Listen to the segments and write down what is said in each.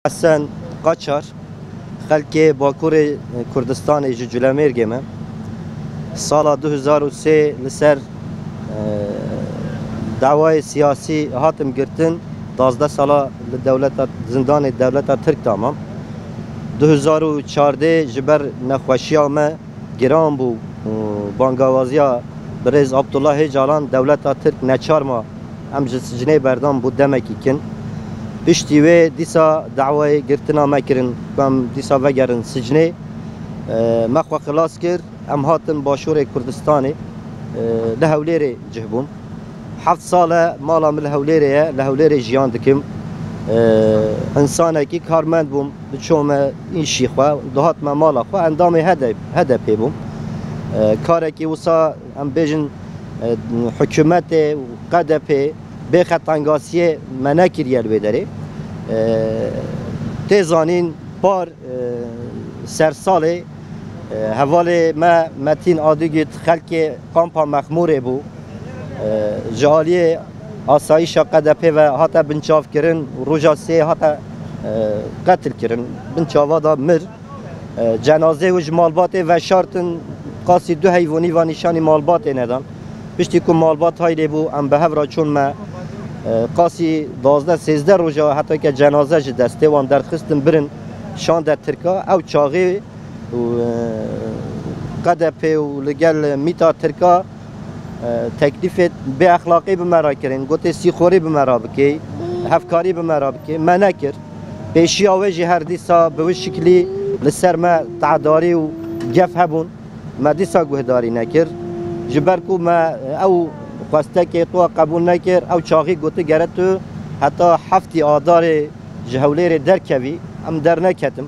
حسن قاچار خلک باکور کردستان جلمرگ من سال 2003 لسر دعوای سیاسی هاتم گرتن 12 سال دولت زندان دولت ترک تمام 2014 جبر نخوشی ما گرام بو بانگوازیا برز عبدالله جالان دولت ترک نچار ما هم سجنه بردان بود دمکی کن پشتی و دیسا دعوای گرتنا مکرن بام دیسا وگرن سجنه مخوا خلاص کرد ام هاتن باشور کردستانی لهولیر جهبون 7 سال مالا من لهولیر جیان دکم انسانه کی کارمند بوم بچوم این شیخوا دهات ما مالا خوا اندام هدفی بوم کاری که وسا ام بیشن حکومت قدپی به خطانگاسی منکریه بداره تزانین بار سرساله حواله ما متین آدیگت خلق کامپا مخموره بو جالی آسایش قدپی و حتی بنچاف کرن روژا سه حتی قتل کرن بنچاوا دا مر جنازه و مالبات و شرطن قاسی دو حیوانی و نشانی مالبات ندان پشتی که مالبات های بو ام به هفرا چون ما قاسی 12-13 روژا حتی که جنازه جه دسته وان در خستن برن شان در ترکا او چاقی و قدپی و لگل میتا ترکا تکلیف به اخلاقی به مرا کرن گوته سیخوری به مرا بکی هفکاری به مرا بکی من نکر پیشی آویجی هر دیسا به شکلی لسر ما تعداری و گف هبون ما دیسا گوهداری نکر جبر کو ما او خواسته که تو قبول نکر او چاقی گوته گرد تو حتی هفتی آدار جهولیر درکوی ام در نکتم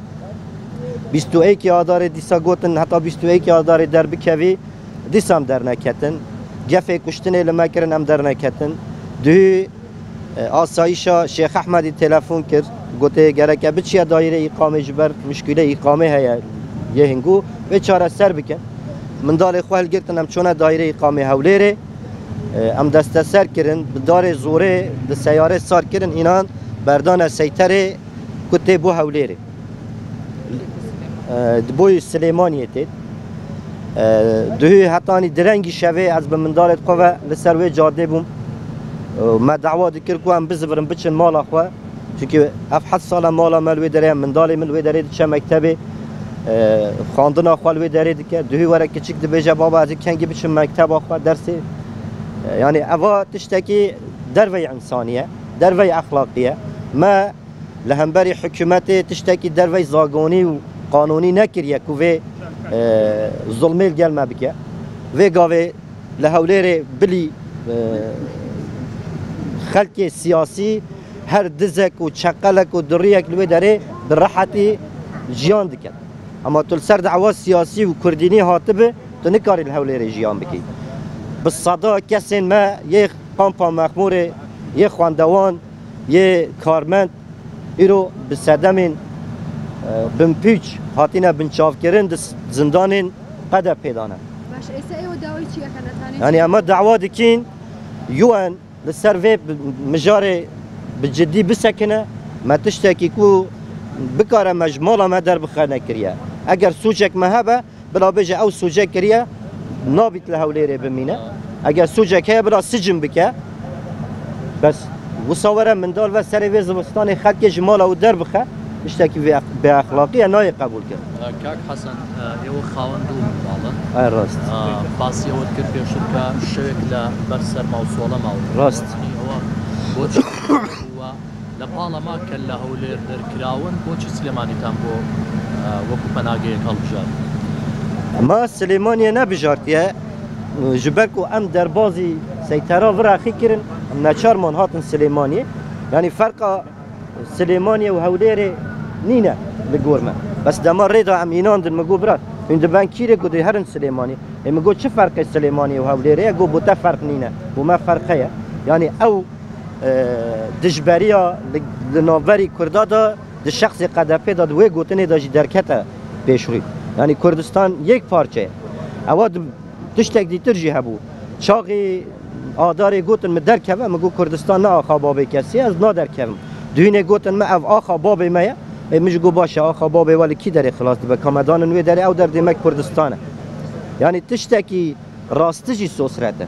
21 آدار دیسا گوتن حتی 21 آدار در بکوی دیسام در نکتن گفه کشتنه لما کرن ام در نکتن دو آسایشا شیخ احمدی تلفون کرد گوته گرکه بچیه دایره اقامه جبر مشکله اقامه هیا یه هنگو به چاره سر بکن من دال خوال گرتن ام چونه دایره اقامه هولیره ام دست سر کرن بدار زوره د سیاره سار کرن اینان بردان سیطره کته بو هولیره بوی سلیمانیه تید دوی حتانی درنگی شوه از به مندالت قوه لسروی جاده بوم ما دعوا دکر کو هم بزورم بچن مالا خواه چونکه اف 7 سال مالا ملوی داره مندالی ملوی داره چه مکتبه خواندن خوالوی داره دیگه دوی وره کچک دی بیجه بابا از کنگی بچن مکتب خواه درسی یعنی اوا تشتکی دروی انسانیه دروی اخلاقیه ما لهمبری حکومت تشتکی دروی زاگونی و قانونی نکریه که ظلميل قال ما بك وقاوي لهوليري بلي خلقي سياسي هر دزك وشقلك ودريك لوي داري بالراحتي جيان دكن اما تلسر دعوة سياسي وكرديني هاتبه تنكاري لهوليري جيان بكي بالصدا كسين ما يه قامپا مخموري يه خواندوان يه كارمند ايرو بسدمين بمپیچ هاتینا بنچاف کردن زندان قدر پیدانه. باش ایسا و دعوی چیه خناتانی؟ یعنی اما دعوا دکین یون لسروی مجاری بجدی بسکنه ما تشتکی کو بکاره مجموعه ما در بخانه کریه. اگر سوچک مهبه بلا بجه او سوچک کریه نابیت لهولیره بمینه. اگر سوچک هی بلا سجن بکه بس وصوره من دار و سروی زمستان خلق جمال او در بخه اشتكي باخلاقيه ناي قبول كر كاك حسن يو خاوندو والله اي راست باسي اول كر في شركه شوكله برسر موصوله مو راست هو بوش هو لبالا ما كله ولير كراون بوش سليماني تامبو وكو بناغي كالجار ما سليماني نبجارتيه جبركو ام دربازي سيطره وراخي كرن نچار من هاتن سليماني يعني فرق سليماني وهوليري نينا لقورما بس دمار ريدا عم ينان دل مقو برات عند بانكيري قد هرن سليماني اما قد شو فرق سليماني وهوليري قو بوتا فرق نينا وما فرقيا يعني او دجبريا لنوفري كردادا د شخص قدپه داد و گوتنی داجی درکته پیشروی یعنی کردستان یک پارچه اواد تشتک دیتر جی هبو چاقی آداری گوتن من درکه مگو کردستان نه آخا بابی کسی از نا درکم دوینه گوتن من او آخا بابی مایه مش گو باشه آخا بابی ولی کی داره خلاص دبه کامدان نوی داره او در دیمک کردستانه یعنی تشتکی راستجی سوسرته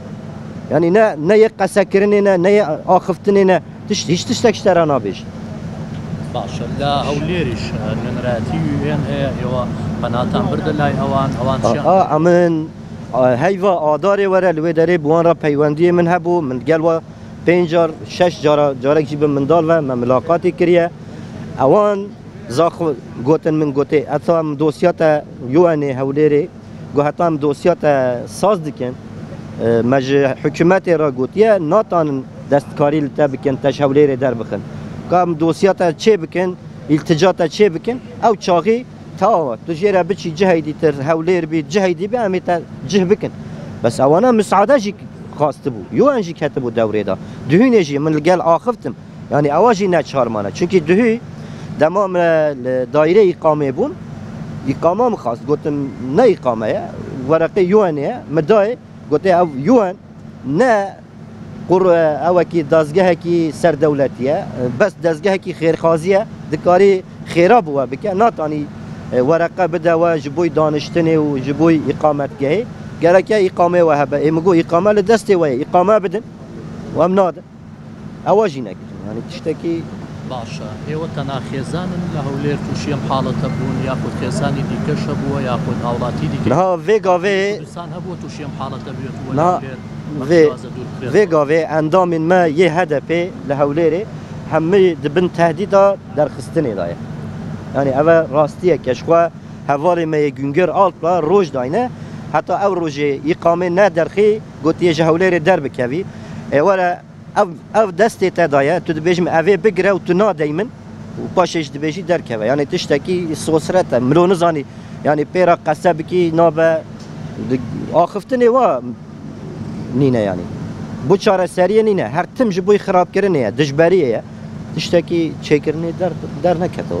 یعنی نه یک قصه کرنی نه آخفتنی نه هیچ تشتکش ترا نابیش باشە لە هەولێریش نوێنەرایەتی وێن هەیە ئێوە پەناتان بردە لای ئەوان چیان من هیوا آداری وره لوی داره بوان را پیوندی من هبو من گل و 5 جار 6 جارک جیب من دال و من ملاقاتی کریه اوان زاخ گوتن من گوته حتی هم دوسیات یوانی هولیری گو حتی هم دوسیات ساز دکن مج حکومت را گوتیه ناتان دستکاری لتا بکن تش هولیری در بخن که هم دوسیات چه بکن التجات چه بکن او چاقی تاوت تو جيرا بتشي جهيدي تر هولير بيت جهيدي بأميتا جه بكن بس أوانا مساعدة جي خاصتبو يوان جي كتبو دوري دا دهي نجي من الجال آخفتم يعني أواجي ناتشار مانا چونكي دهي دمام دايرة إقامة بون إقامة مخاص قلتم نا إقامة ورقي يوانية مداي قلت أو يوان نا قر أوكي دازجها كي سر دولتية بس دازجها كي خير خازية دكاري خيراب هو بكا ناتاني ورقه بده و جبوی دانشتنی و جبوی اقامتگاهی گرکه اقامه و هبه ایمگو اقامه لدسته و اقامه بدن و ام ناده اواجی نکرد یعنی تشتکی باشە ئێوە تەنها خێزانن لە هەولێر تووشیم حاڵەتە بوون یاخود خێزانی دیکەشە بووە یاخود هاوڵاتی دیکە نها وێگاوێ کوردستان هەبووە تووشیم حاڵەتە بێت نها وێگاوێ ئەندامین ما یه هەدەپێ لە هەولێرێ هەمووی دبن تهدیدا دەرخستنی دایە yani eve rastiye keşkwa hevalê me güngör altla roj dayne heta ev rojê îqame ne derxî gotiye ji hewlêrê derbikevî were ev destê te daye tu dibêjim evê bigire û tu nadey min û paşê ji dibêjî derkeve yani tiştekî sosret e mirov nizanî yani pêra qesebikî nabe axiftinê wa nîne yani bu çareseriyê nîne her tim ji bo xirabkirinê ye dijberiyê ye tiştekî çêkirinê dernekete